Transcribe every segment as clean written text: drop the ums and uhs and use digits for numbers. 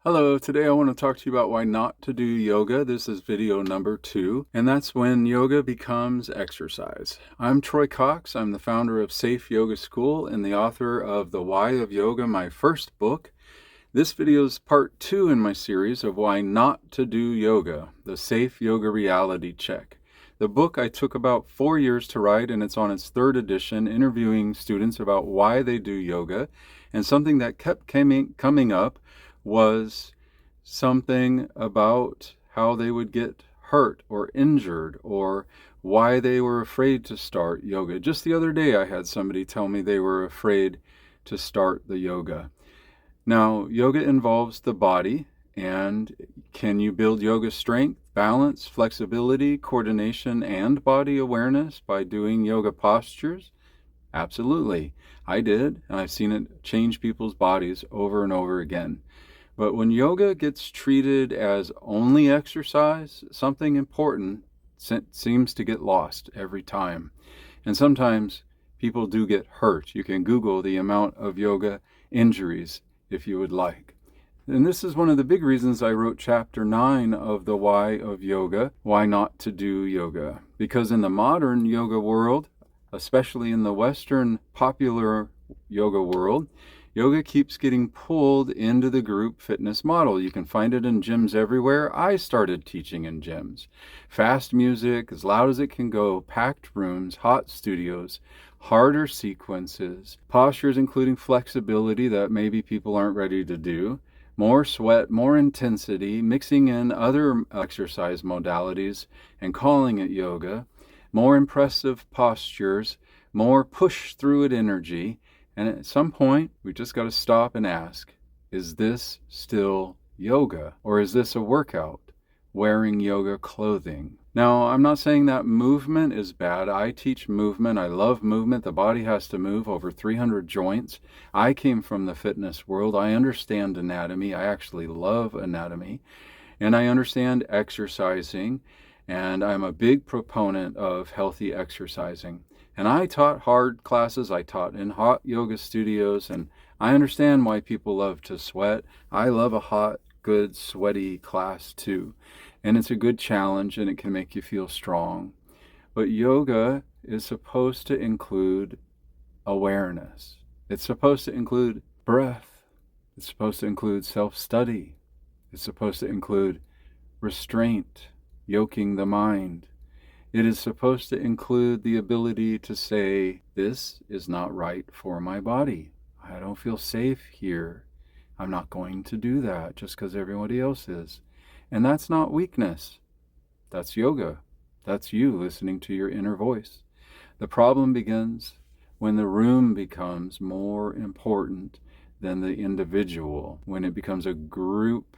Hello, today I want to talk to you about why not to do yoga. This is video number 2, and that's when yoga becomes exercise. I'm Troy Cox. I'm the founder of Safe Yoga School and the author of The Why of Yoga, my first book. This video is part 2 in my series of why not to do yoga, the Safe Yoga Reality Check. The book I took about 4 years to write, and it's on its 3rd edition, interviewing students about why they do yoga. And something that kept coming up was something about how they would get hurt or injured, or why they were afraid to start yoga. Just the other day I had somebody tell me they were afraid to start the yoga. Now, yoga involves the body, and can you build yoga strength, balance, flexibility, coordination, and body awareness by doing yoga postures? Absolutely. I did, and I've seen it change people's bodies over and over again. But when yoga gets treated as only exercise, something important seems to get lost every time. And sometimes people do get hurt. You can Google the amount of yoga injuries if you would like. And this is one of the big reasons I wrote chapter 9 of The Why of Yoga, Why Not to Do Yoga. Because in the modern yoga world, especially in the Western popular yoga world, yoga keeps getting pulled into the group fitness model. You can find it in gyms everywhere. I started teaching in gyms. Fast music, as loud as it can go, packed rooms, hot studios, harder sequences, postures including flexibility that maybe people aren't ready to do, more sweat, more intensity, mixing in other exercise modalities and calling it yoga, more impressive postures, more push through it energy. And at some point, we just got to stop and ask, is this still yoga? Or is this a workout? Wearing yoga clothing. Now, I'm not saying that movement is bad. I teach movement. I love movement. The body has to move over 300 joints. I came from the fitness world. I understand anatomy. I actually love anatomy. And I understand exercising. And I'm a big proponent of healthy exercising. And I taught hard classes. I taught in hot yoga studios, and I understand why people love to sweat. I love a hot, good, sweaty class too. And it's a good challenge, and it can make you feel strong. But yoga is supposed to include awareness. It's supposed to include breath. It's supposed to include self-study. It's supposed to include restraint, yoking the mind. It is supposed to include the ability to say, this is not right for my body. I don't feel safe here. I'm not going to do that just because everybody else is. And that's not weakness. That's yoga. That's you listening to your inner voice. The problem begins when the room becomes more important than the individual, when it becomes a group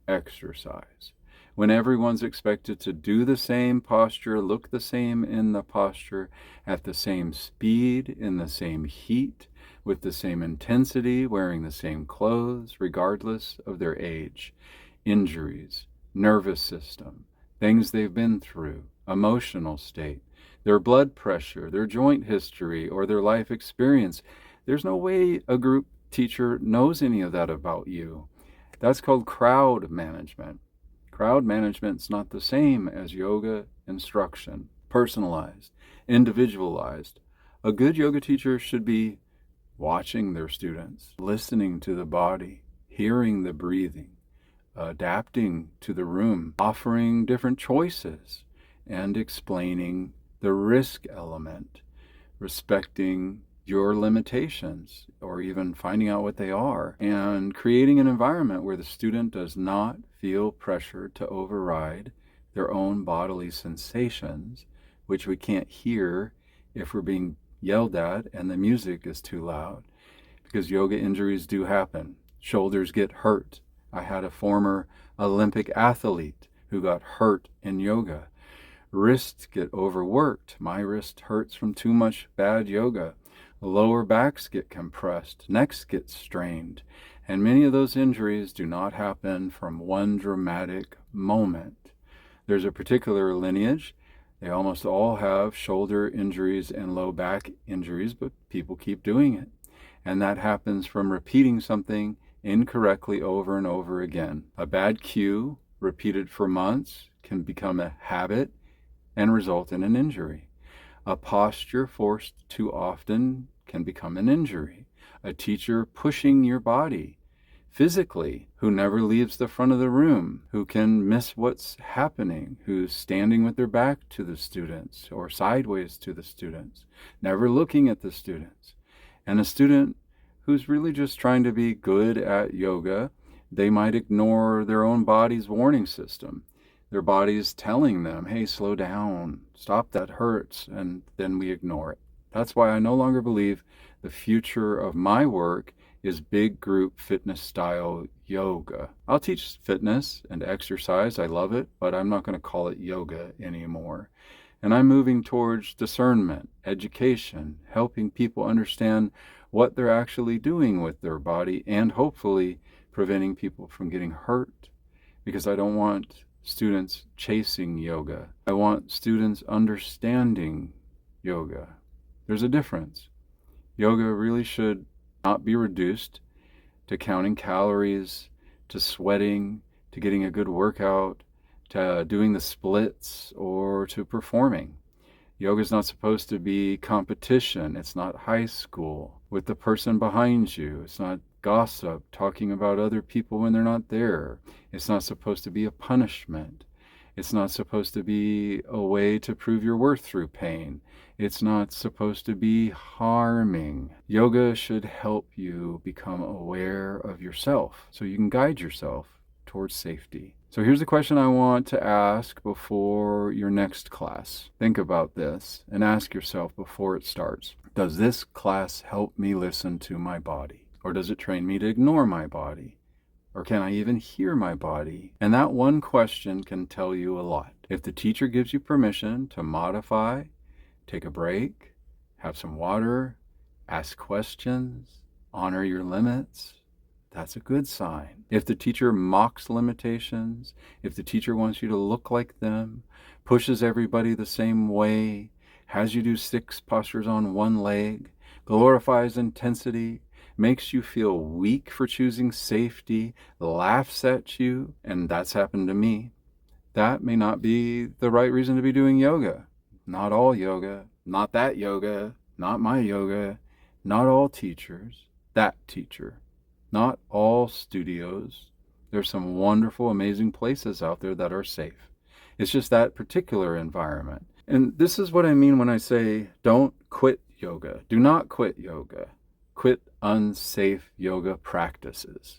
exercise. When everyone's expected to do the same posture, look the same in the posture, at the same speed, in the same heat, with the same intensity, wearing the same clothes, regardless of their age, injuries, nervous system, things they've been through, emotional state, their blood pressure, their joint history, or their life experience. There's no way a group teacher knows any of that about you. That's called crowd management. Crowd management's not the same as yoga instruction, personalized, individualized. A good yoga teacher should be watching their students, listening to the body, hearing the breathing, adapting to the room, offering different choices, and explaining the risk element, respecting your limitations, or even finding out what they are, and creating an environment where the student does not feel pressure to override their own bodily sensations, which we can't hear if we're being yelled at and the music is too loud. Because yoga injuries do happen. Shoulders get hurt. I had a former Olympic athlete who got hurt in yoga. Wrists get overworked. My wrist hurts from too much bad yoga. Lower backs get compressed, necks get strained, and many of those injuries do not happen from one dramatic moment. There's a particular lineage. They almost all have shoulder injuries and low back injuries, but people keep doing it. And that happens from repeating something incorrectly over and over again. A bad cue, repeated for months, can become a habit and result in an injury. A posture forced too often can become an injury. A teacher pushing your body physically, who never leaves the front of the room, who can miss what's happening, who's standing with their back to the students or sideways to the students, never looking at the students. And a student who's really just trying to be good at yoga, they might ignore their own body's warning system. Their body is telling them, hey, slow down, stop, that hurts, and then we ignore it. That's why I no longer believe the future of my work is big group fitness style yoga. I'll teach fitness and exercise, I love it, but I'm not going to call it yoga anymore. And I'm moving towards discernment, education, helping people understand what they're actually doing with their body, and hopefully preventing people from getting hurt, because I don't want students chasing yoga. I want students understanding yoga. There's a difference. Yoga really should not be reduced to counting calories, to sweating, to getting a good workout, to doing the splits, or to performing. Yoga is not supposed to be competition. It's not high school with the person behind you. It's not gossip, talking about other people when they're not there. It's not supposed to be a punishment. It's not supposed to be a way to prove your worth through pain. It's not supposed to be harming. Yoga should help you become aware of yourself so you can guide yourself towards safety. So here's the question I want to ask before your next class. Think about this and ask yourself before it starts. Does this class help me listen to my body? Or does it train me to ignore my body? Or can I even hear my body? And that one question can tell you a lot. If the teacher gives you permission to modify, take a break, have some water, ask questions, honor your limits, that's a good sign. If the teacher mocks limitations, if the teacher wants you to look like them, pushes everybody the same way, has you do 6 postures on one leg, glorifies intensity, makes you feel weak for choosing safety, laughs at you, and that's happened to me, that may not be the right reason to be doing yoga. Not all yoga, not that yoga, not my yoga, not all teachers, that teacher. Not all studios. There's some wonderful, amazing places out there that are safe. It's just that particular environment. And this is what I mean when I say don't quit yoga. Do not quit yoga. Quit unsafe yoga practices.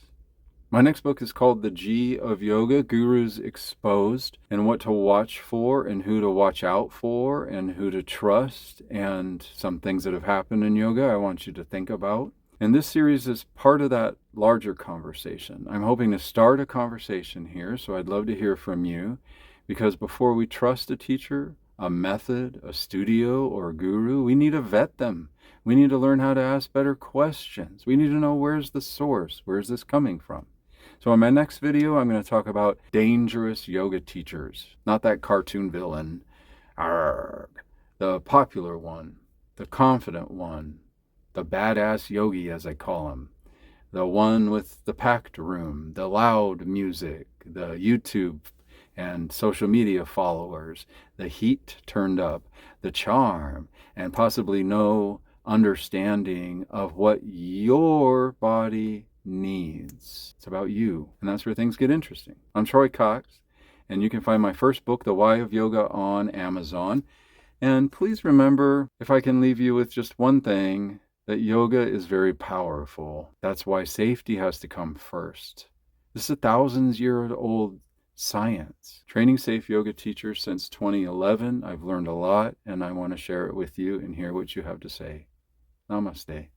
My next book is called The G of Yoga, Gurus Exposed, and what to watch for and who to watch out for and who to trust, and some things that have happened in yoga I want you to think about. And this series is part of that larger conversation. I'm hoping to start a conversation here, so I'd love to hear from you, because before we trust a teacher, a method, a studio, or a guru, we need to vet them. We need to learn how to ask better questions. We need to know, where's the source? Where's this coming from? So in my next video, I'm going to talk about dangerous yoga teachers, not that cartoon villain, arrgh, the popular one, the confident one, the badass yogi, as I call him, the one with the packed room, the loud music, the YouTube and social media followers, the heat turned up, the charm, and possibly no understanding of what your body needs. It's about you, and that's where things get interesting. I'm Troy Cox, and you can find my first book, The Why of Yoga, on Amazon. And please remember, if I can leave you with just one thing, that yoga is very powerful. That's why safety has to come first. This is 1,000-year-old science. Training safe yoga teachers since 2011. I've learned a lot, and I want to share it with you and hear what you have to say. Namaste.